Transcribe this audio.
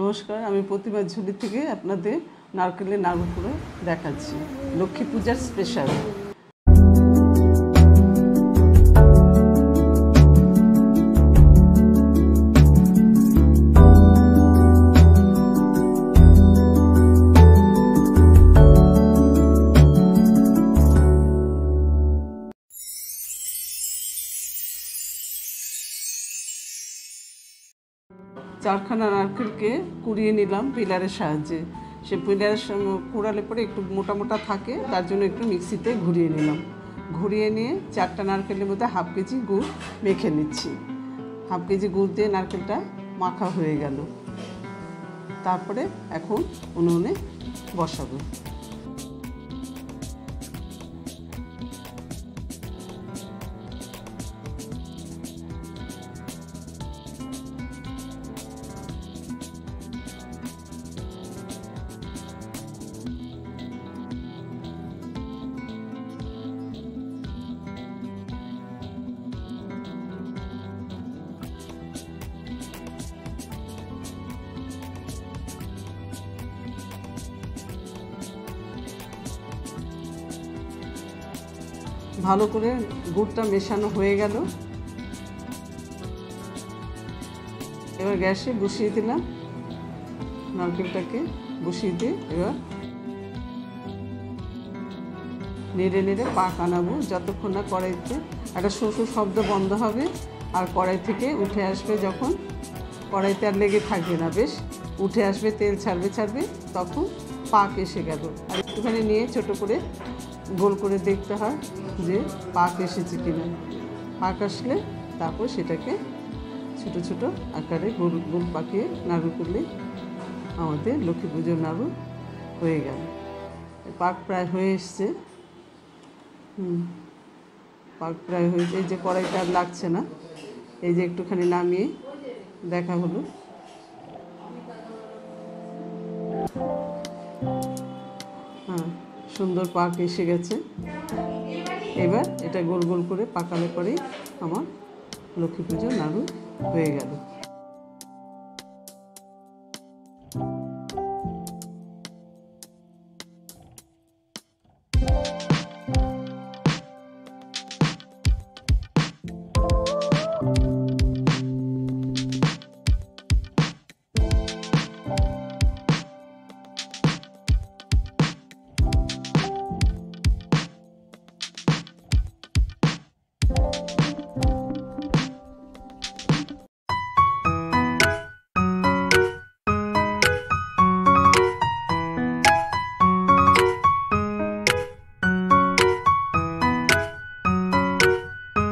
নমস্কার, আমি প্রতিমা ঝুলি থেকে আপনাদের নারকেলের নাড়ু করে দেখাচ্ছি। লক্ষ্মী পূজার স্পেশাল। চারখানা নারকেলকে কুড়িয়ে নিলাম পিলারের সাহায্যে। সে পিলারের কুড়ালে পরে একটু মোটা মোটা থাকে, তার জন্য একটু মিক্সিতে ঘুরিয়ে নিলাম। ঘুরিয়ে নিয়ে 4টা নারকেলের মধ্যে হাফ কেজি গুড় মেখে নিচ্ছি। হাফ কেজি গুড় দিয়ে নারকেলটা মাখা হয়ে গেল। তারপরে এখন উনুনে বসাবো। ভালো করে গুড়টা মেশানো হয়ে গেল। এবার গ্যাসে বসিয়ে দিলাম, নারকেলটাকে বসিয়ে দিয়ে এবার নেড়ে নেড়ে পাক আনাবো যতক্ষণ না কড়াইতে একটা শো শব্দ বন্ধ হবে আর কড়াই থেকে উঠে আসবে। যখন কড়াইতে আর লেগে থাকবে না, বেশ উঠে আসবে, তেল ছাড়বে, তখন পাক এসে গেল। আর একটুখানি নিয়ে ছোট করে গোল করে দেখতে হয় যে পাক এসেছে কিনা। পাক আসলে তারপর সেটাকে ছোট ছোট আকারে গোল গোল পাকিয়ে নাড়ু করলে আমাদের লক্ষ্মী পুজোর নাড়ু হয়ে গেল। পাক প্রায় হয়ে এসছে। পাক প্রায় হয়েছে। এই যে কড়াইটা আর লাগছে না, এই যে একটুখানি নামিয়ে দেখা হলো। সুন্দর পাক এসে গেছে। এবার এটা গোল গোল করে পাকালে পরেই আমার লক্ষ্মী পুজোর নাড়ু হয়ে গেল।